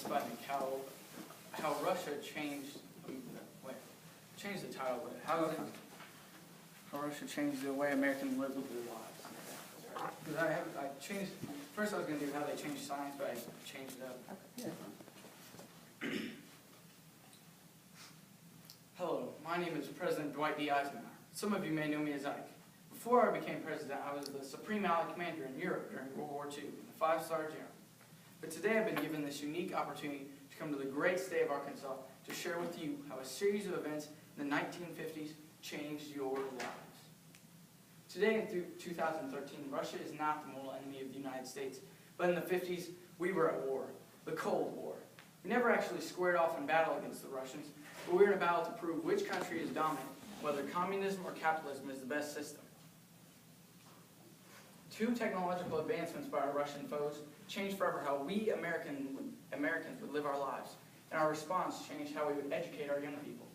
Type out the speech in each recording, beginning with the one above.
Sputnik, how Russia changed, change the title, but how Russia changed the way Americans live with their lives. Because I changed, first I was going to do how they changed science, but I changed it up. Yeah. Hello, my name is President Dwight D. Eisenhower. Some of you may know me as Ike. Before I became president, I was the Supreme Allied Commander in Europe during World War II, a 5-star general. But today I've been given this unique opportunity to come to the great state of Arkansas to share with you how a series of events in the 1950s changed your lives. Today in 2013, Russia is not the mortal enemy of the United States, but in the 50s, we were at war, the Cold War. We never actually squared off in battle against the Russians, but we were in a battle to prove which country is dominant, whether communism or capitalism is the best system. 2 technological advancements by our Russian foes changed forever how we Americans would live our lives, and our response changed how we would educate our young people.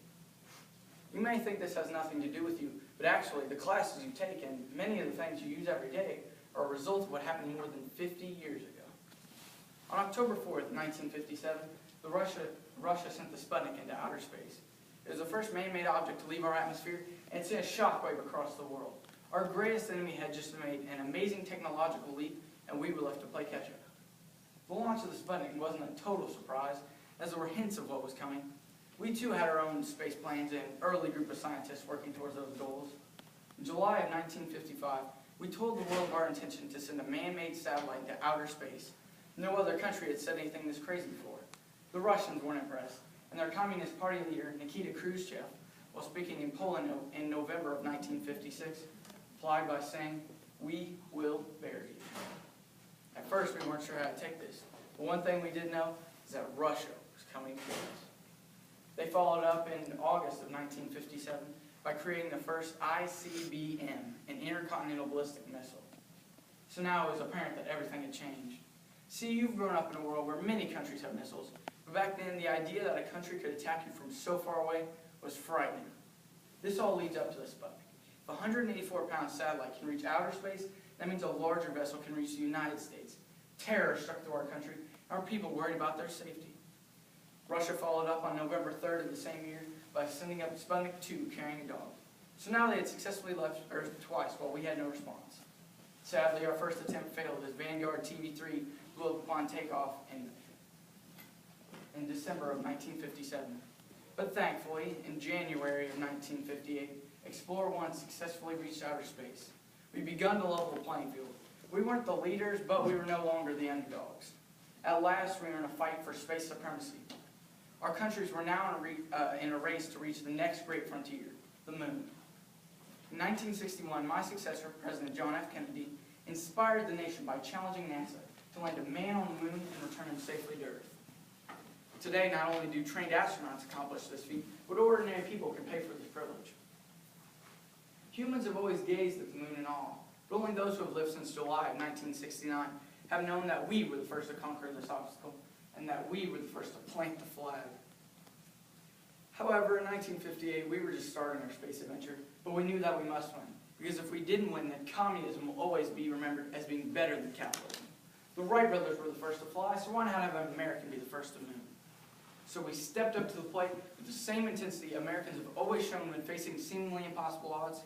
You may think this has nothing to do with you, but actually the classes you take and many of the things you use every day are a result of what happened more than 50 years ago. On October 4th, 1957, Russia sent the Sputnik into outer space. It was the first man-made object to leave our atmosphere, and it sent a shockwave across the world. Our greatest enemy had just made an amazing technological leap, and we were left to play catch-up. The launch of the Sputnik wasn't a total surprise, as there were hints of what was coming. We too had our own space planes and an early group of scientists working towards those goals. In July of 1955, we told the world of our intention to send a man-made satellite into outer space. No other country had said anything this crazy before. The Russians weren't impressed, and their Communist Party leader, Nikita Khrushchev, while speaking in Poland in November of 1956, replied by saying, "We will bury you." At first, we weren't sure how to take this, but one thing we did know is that Russia was coming to us. They followed up in August of 1957 by creating the first ICBM, an intercontinental ballistic missile. So now it was apparent that everything had changed. See, you've grown up in a world where many countries have missiles, but back then the idea that a country could attack you from so far away was frightening. This all leads up to the Sputnik. If a 184-pound satellite can reach outer space, that means a larger vessel can reach the United States. Terror struck through our country, and our people worried about their safety. Russia followed up on November 3rd of the same year by sending up Sputnik 2 carrying a dog. So now they had successfully left Earth twice while we had no response. Sadly, our first attempt failed as Vanguard TV-3 blew up upon takeoff in December of 1957. But thankfully, in January of 1958, Explorer 1 successfully reached outer space. We'd begun to level the playing field. We weren't the leaders, but we were no longer the underdogs. At last, we were in a fight for space supremacy. Our countries were now in a race to reach the next great frontier, the moon. In 1961, my successor, President John F. Kennedy, inspired the nation by challenging NASA to land a man on the moon and return him safely to Earth. Today, not only do trained astronauts accomplish this feat, but ordinary people can pay for this privilege. Humans have always gazed at the moon in awe, but only those who have lived since July of 1969 have known that we were the first to conquer this obstacle, and that we were the first to plant the flag. However, in 1958, we were just starting our space adventure, but we knew that we must win, because if we didn't win, then communism will always be remembered as being better than capitalism. The Wright brothers were the first to fly, so why not have an American be the first to moon? So we stepped up to the plate with the same intensity Americans have always shown when facing seemingly impossible odds.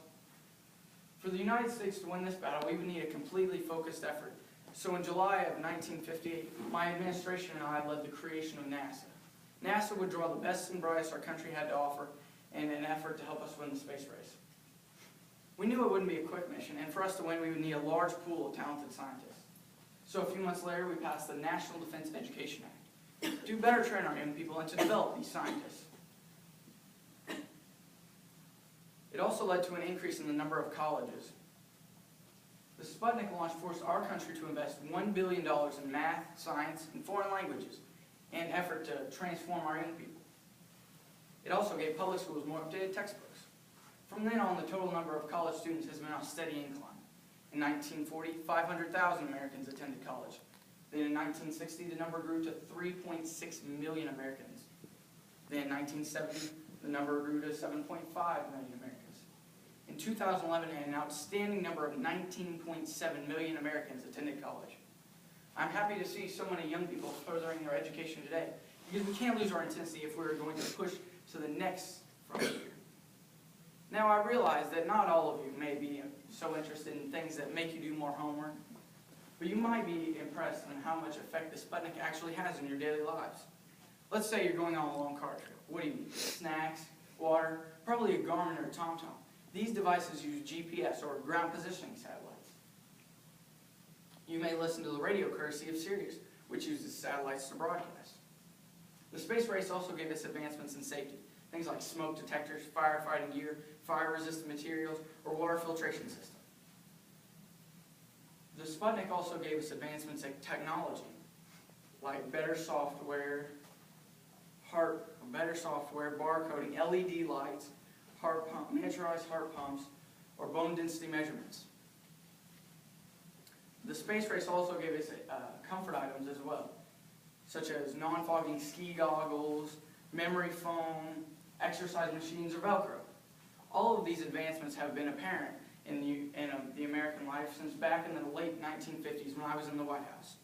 For the United States to win this battle, we would need a completely focused effort. So in July of 1958, my administration and I led the creation of NASA. NASA would draw the best and brightest our country had to offer in an effort to help us win the space race. We knew it wouldn't be a quick mission, and for us to win, we would need a large pool of talented scientists. So a few months later, we passed the National Defense Education Act to better train our young people and to develop these scientists. It also led to an increase in the number of colleges. The Sputnik launch forced our country to invest $1 billion in math, science, and foreign languages in an effort to transform our young people. It also gave public schools more updated textbooks. From then on, the total number of college students has been on a steady incline. In 1940, 500,000 Americans attended college. Then in 1960, the number grew to 3.6 million Americans. Then in 1970, the number grew to 7.5 million Americans. In 2011, an outstanding number of 19.7 million Americans attended college. I'm happy to see so many young people furthering their education today, because we can't lose our intensity if we're going to push to the next frontier. Now, I realize that not all of you may be so interested in things that make you do more homework, but you might be impressed in how much effect the Sputnik actually has in your daily lives. Let's say you're going on a long car trip. What do you need? Snacks, water, probably a Garmin or a TomTom. These devices use GPS, or ground positioning satellites. You may listen to the radio courtesy of Sirius, which uses satellites to broadcast. The space race also gave us advancements in safety, things like smoke detectors, firefighting gear, fire-resistant materials, or water filtration systems. The Sputnik also gave us advancements in technology, like better software, barcoding, LED lights, miniaturized heart pumps, or bone density measurements. The space race also gave us comfort items as well, such as non-fogging ski goggles, memory foam, exercise machines, or Velcro. All of these advancements have been apparent in the American life since back in the late 1950s when I was in the White House.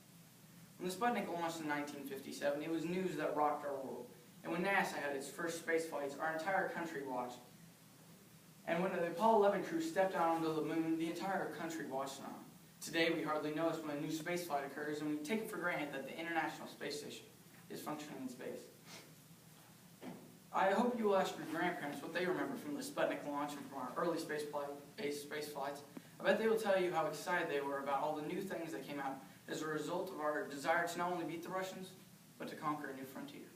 When the Sputnik launched in 1957, it was news that rocked our world. And when NASA had its first space flights, our entire country watched. And when the Apollo 11 crew stepped out onto the moon, the entire country watched on. Today, we hardly notice when a new space flight occurs, and we take it for granted that the International Space Station is functioning in space. I hope you will ask your grandparents what they remember from the Sputnik launch and from our early space flights. I bet they will tell you how excited they were about all the new things that came out as a result of our desire to not only beat the Russians, but to conquer a new frontier.